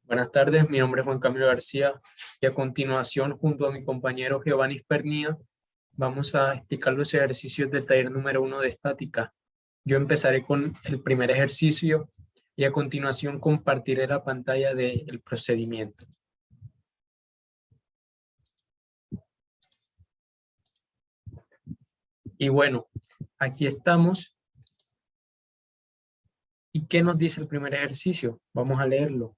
Buenas tardes, mi nombre es Juan Camilo García y a continuación, junto a mi compañero Giovanni Pernía, vamos a explicar los ejercicios del taller número 1 de estática. Yo empezaré con el primer ejercicio y a continuación compartiré la pantalla del procedimiento. Y bueno, aquí estamos. ¿Y qué nos dice el primer ejercicio? Vamos a leerlo.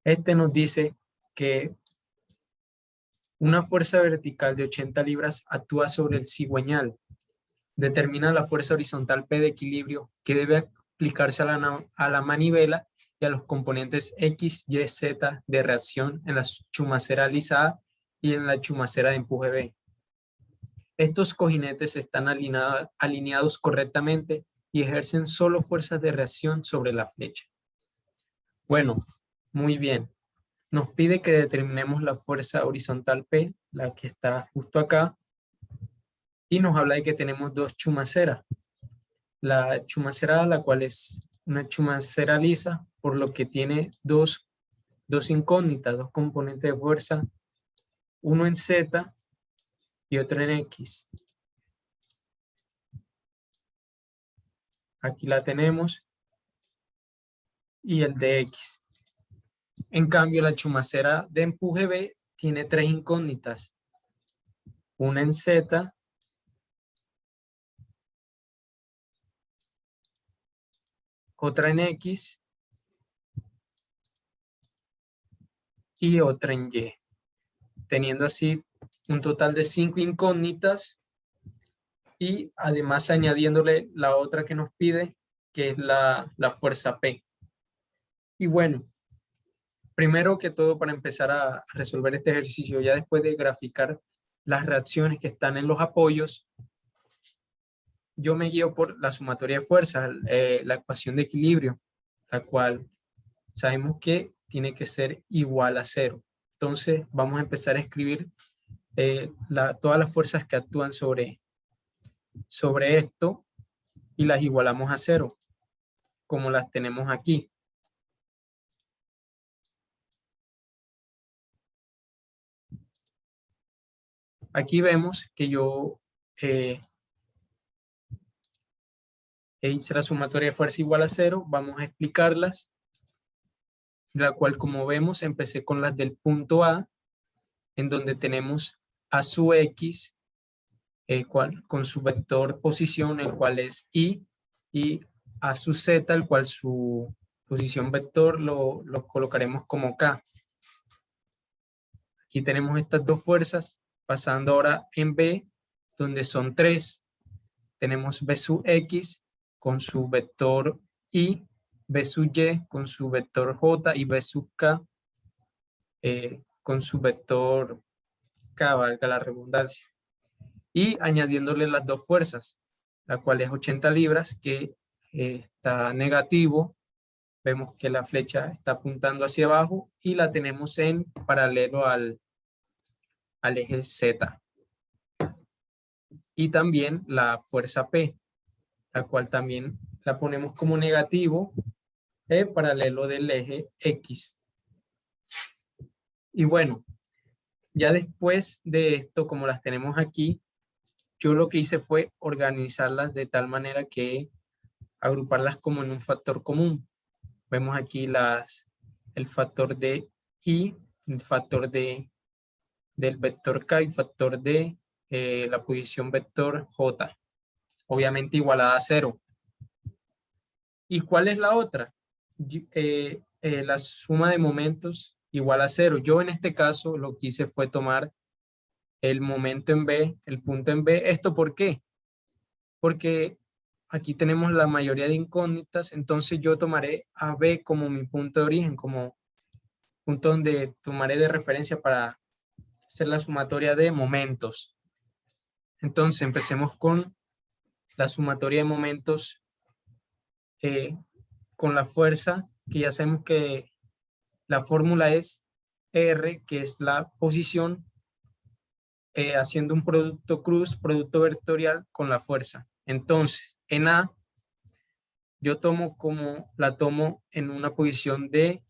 Este nos dice que una fuerza vertical de 80 libras actúa sobre el cigüeñal. Determina la fuerza horizontal P de equilibrio que debe aplicarse a la manivela y a los componentes X, Y, Z de reacción en la chumacera lisa A y en la chumacera de empuje B. Estos cojinetes están alineados correctamente y ejercen solo fuerzas de reacción sobre la flecha. Bueno, muy bien. Nos pide que determinemos la fuerza horizontal P, la que está justo acá, y nos habla de que tenemos dos chumaceras. La chumacera A, la cual es una chumacera lisa, por lo que tiene dos incógnitas, dos componentes de fuerza, uno en Z y otro en X. Aquí la tenemos, y el de X. En cambio, la chumacera de empuje B tiene tres incógnitas, una en Z, otra en X y otra en Y, teniendo así un total de 5 incógnitas y además añadiéndole la otra que nos pide, que es la fuerza P. Y bueno, primero que todo, para empezar a resolver este ejercicio, ya después de graficar las reacciones que están en los apoyos, yo me guío por la sumatoria de fuerzas, la ecuación de equilibrio, la cual sabemos que tiene que ser igual a 0. Entonces vamos a empezar a escribir todas las fuerzas que actúan sobre esto y las igualamos a 0, como las tenemos aquí. Aquí vemos que yo hice la sumatoria de fuerza igual a 0. Vamos a explicarlas, la cual, como vemos, empecé con las del punto A, en donde tenemos A sub X, con su vector posición, el cual es Y, y A sub Z, el cual su posición vector lo colocaremos como K. Aquí tenemos estas dos fuerzas, pasando ahora en B, donde son 3. Tenemos B sub X con su vector Y, B sub Y con su vector J y B sub K con su vector K, valga la redundancia. Y añadiéndole las dos fuerzas, la cual es 80 libras, que está negativo. Vemos que la flecha está apuntando hacia abajo y la tenemos en paralelo al eje Z. Y también la fuerza P, la cual también la ponemos como negativo paralelo del eje X. Y bueno, ya después de esto, como las tenemos aquí, yo lo que hice fue organizarlas de tal manera que agruparlas como en un factor común. Vemos aquí el factor de Y, el factor del vector K y factor de la posición vector J, obviamente igualada a 0. ¿Y cuál es la otra? La suma de momentos igual a 0. Yo en este caso lo que hice fue tomar el momento en B, el punto en B. ¿Esto por qué? Porque aquí tenemos la mayoría de incógnitas, entonces yo tomaré a B como mi punto de origen, como punto donde tomaré de referencia para hacer la sumatoria de momentos. Entonces empecemos con la sumatoria de momentos con la fuerza, que ya sabemos que la fórmula es R, que es la posición, haciendo un producto cruz, producto vectorial con la fuerza. Entonces, en A, yo la tomo en una posición de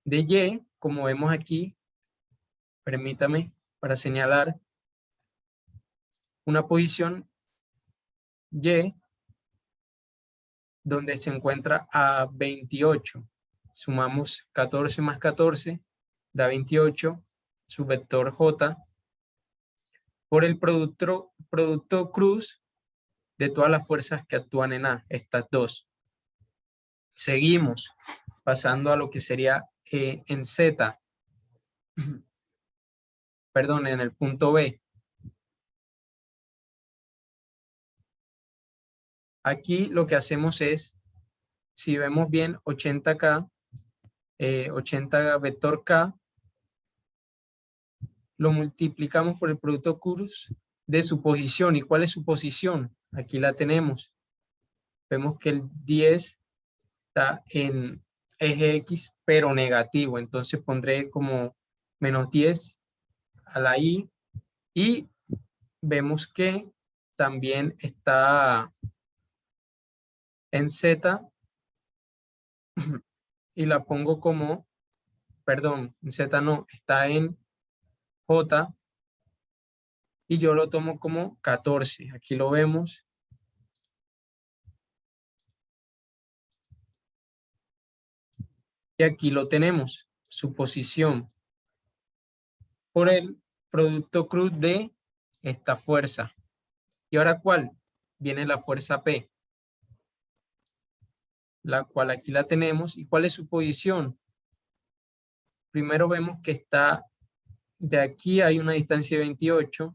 de Y, como vemos aquí, permítame para señalar una posición Y donde se encuentra a 28. Sumamos 14 más 14, da 28, su vector J, por el producto cruz de todas las fuerzas que actúan en A, estas dos. Seguimos pasando a lo que sería en Z, perdón, en el punto B. Aquí lo que hacemos es, si vemos bien, 80K, 80 vector K, lo multiplicamos por el producto cruz de su posición. ¿Y cuál es su posición? Aquí la tenemos. Vemos que el 10 está en eje X, pero negativo. Entonces pondré como menos 10 a la Y. Y vemos que también está en Z y la pongo como, perdón, en Z no, está en J y yo lo tomo como 14. Aquí lo vemos. Y aquí lo tenemos, su posición por el producto cruz de esta fuerza. ¿Y ahora cuál? Viene la fuerza P, la cual aquí la tenemos. ¿Y cuál es su posición? Primero vemos que está de aquí, hay una distancia de 28,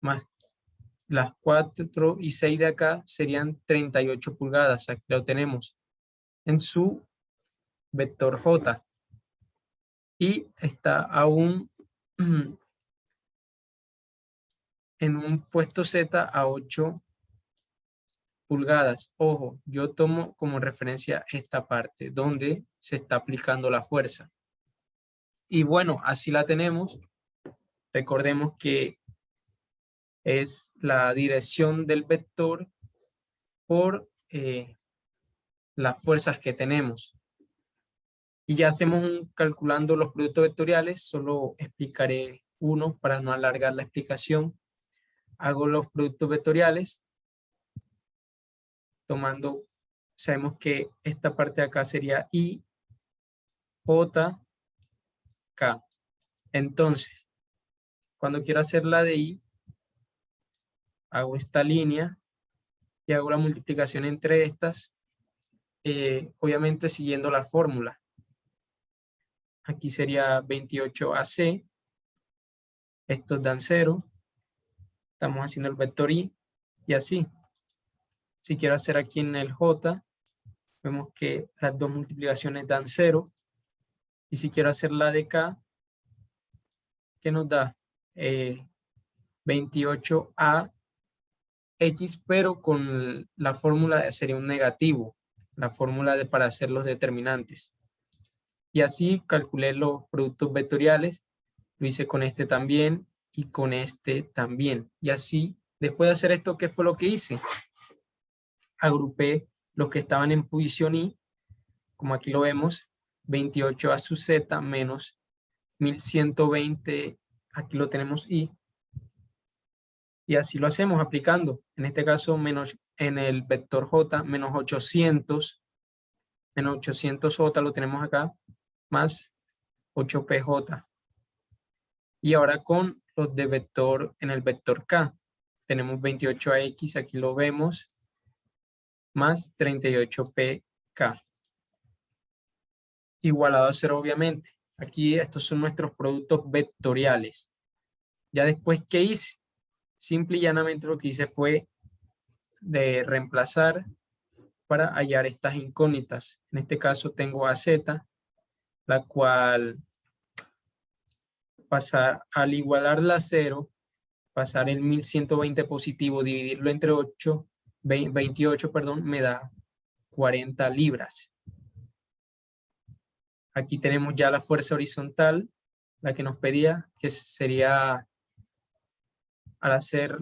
más las 4 y 6 de acá serían 38 pulgadas. Aquí lo tenemos en su vector J. Y está aún en un puesto Z a 8 pulgadas. Ojo, yo tomo como referencia esta parte donde se está aplicando la fuerza. Y bueno, así la tenemos. Recordemos que es la dirección del vector por las fuerzas que tenemos. Y ya hacemos calculando los productos vectoriales. Solo explicaré uno para no alargar la explicación. Hago los productos vectoriales tomando, sabemos que esta parte de acá sería I, J, K. Entonces, cuando quiero hacer la de I, hago esta línea y hago la multiplicación entre estas, obviamente siguiendo la fórmula. Aquí sería 28AC, estos dan 0, estamos haciendo el vector I y así. Si quiero hacer aquí en el J, vemos que las dos multiplicaciones dan 0. Y si quiero hacer la de K, ¿qué nos da? 28A X, pero con la fórmula sería un negativo, la fórmula para hacer los determinantes. Y así calculé los productos vectoriales, lo hice con este también y con este también. Y así, después de hacer esto, ¿qué fue lo que hice? Agrupé los que estaban en posición Y, como aquí lo vemos, 28 a su Z menos 1120, aquí lo tenemos Y. Y así lo hacemos aplicando, en este caso menos en el vector J, menos 800 J lo tenemos acá, más 8PJ. Y ahora con los de vector en el vector K, tenemos 28AX, aquí lo vemos, más 38PK. Igualado a 0, obviamente. Aquí estos son nuestros productos vectoriales. Ya después, ¿qué hice? Simple y llanamente lo que hice fue de reemplazar para hallar estas incógnitas. En este caso tengo a Z, la cual pasar al igualarla a 0, pasar el 1120 positivo, dividirlo entre 28, perdón, me da 40 libras. Aquí tenemos ya la fuerza horizontal, la que nos pedía, que sería al hacer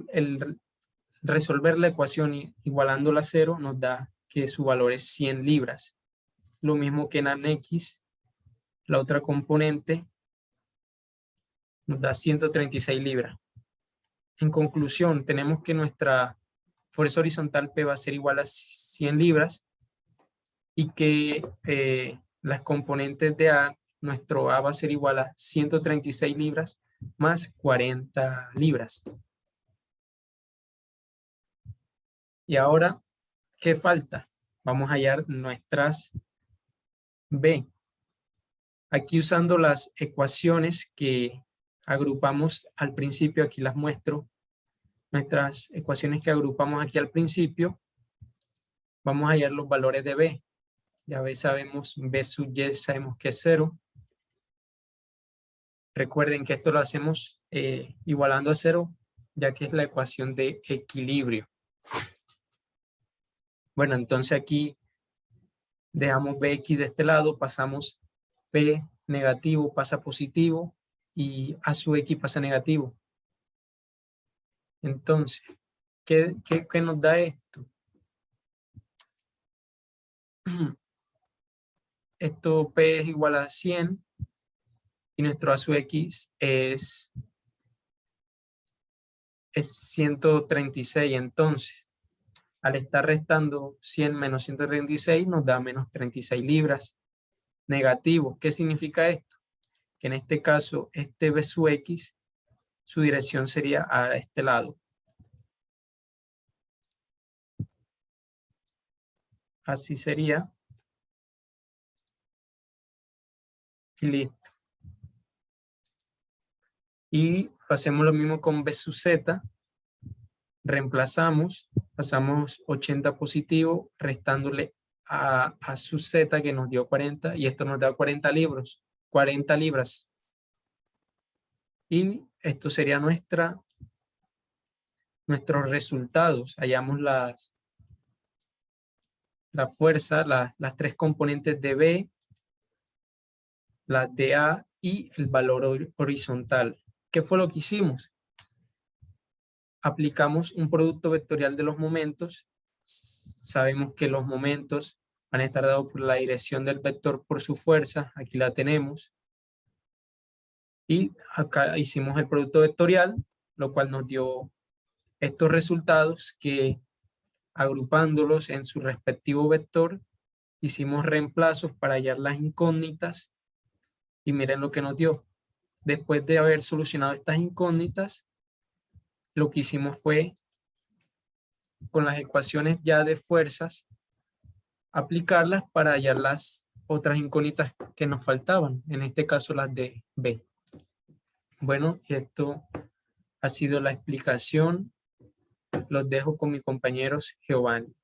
resolver la ecuación igualándola a 0, nos da que su valor es 100 libras. lo mismo que en ANX, la otra componente nos da 136 libras. En conclusión, tenemos que nuestra fuerza horizontal P va a ser igual a 100 libras y que las componentes de A, nuestro A va a ser igual a 136 libras más 40 libras. Y ahora, ¿qué falta? Vamos a hallar nuestras B. Aquí usando las ecuaciones que agrupamos al principio, aquí las muestro. Nuestras ecuaciones que agrupamos aquí al principio, vamos a hallar los valores de B. Ya sabemos, B sub Y sabemos que es 0. Recuerden que esto lo hacemos igualando a 0, ya que es la ecuación de equilibrio. Bueno, entonces aquí dejamos Bx de este lado, pasamos P negativo pasa positivo y A sub X pasa negativo. Entonces, ¿qué nos da esto? Esto P es igual a 100 y nuestro A sub X es 136. Entonces, al estar restando 100 menos 136 nos da menos 36 libras. Negativo. ¿Qué significa esto? Que en este caso, este B sub X, su dirección sería a este lado. Así sería. Y listo. Y hacemos lo mismo con B sub Z. Reemplazamos, pasamos 80 positivo, restándole a sub Z que nos dio 40 y esto nos da 40 libras. Y esto sería nuestros resultados. Hallamos la fuerza, las tres componentes de B, las de A y el valor horizontal. ¿Qué fue lo que hicimos? Aplicamos un producto vectorial de los momentos. Sabemos que los momentos van a estar dados por la dirección del vector por su fuerza. Aquí la tenemos. Y acá hicimos el producto vectorial, lo cual nos dio estos resultados que, agrupándolos en su respectivo vector, hicimos reemplazos para hallar las incógnitas y miren lo que nos dio. Después de haber solucionado estas incógnitas, lo que hicimos fue, con las ecuaciones ya de fuerzas, aplicarlas para hallar las otras incógnitas que nos faltaban, en este caso las de B. Bueno, esto ha sido la explicación. Los dejo con mis compañeros Giovanni.